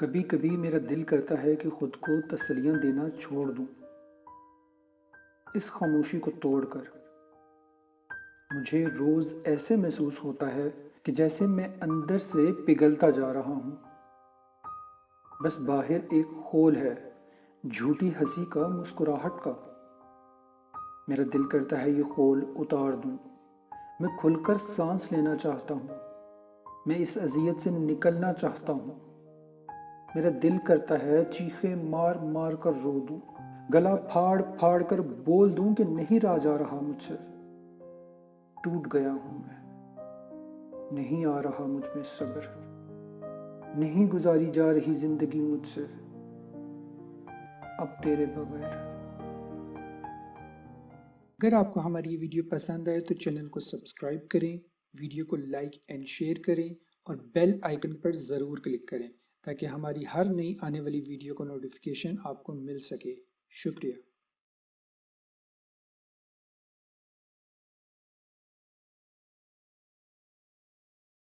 کبھی کبھی میرا دل کرتا ہے کہ خود کو تسلیاں دینا چھوڑ دوں، اس خاموشی کو توڑ کر۔ مجھے روز ایسے محسوس ہوتا ہے کہ جیسے میں اندر سے پگھلتا جا رہا ہوں، بس باہر ایک خول ہے، جھوٹی ہنسی کا، مسکراہٹ کا۔ میرا دل کرتا ہے یہ خول اتار دوں، میں کھل کر سانس لینا چاہتا ہوں، میں اس اذیت سے نکلنا چاہتا ہوں۔ میرا دل کرتا ہے چیخیں مار مار کر رو دوں، گلا پھاڑ پھاڑ کر بول دوں کہ نہیں رہا جا رہا مجھ سے، ٹوٹ گیا ہوں میں، نہیں آ رہا مجھ میں صبر، نہیں گزاری جا رہی زندگی مجھ سے اب تیرے بغیر۔ اگر آپ کو ہماری یہ ویڈیو پسند آئے تو چینل کو سبسکرائب کریں، ویڈیو کو لائک اینڈ شیئر کریں اور بیل آئیکن پر ضرور کلک کریں تاکہ ہماری ہر نئی آنے والی ویڈیو کو نوٹیفیکیشن آپ کو مل سکے۔ شکریہ۔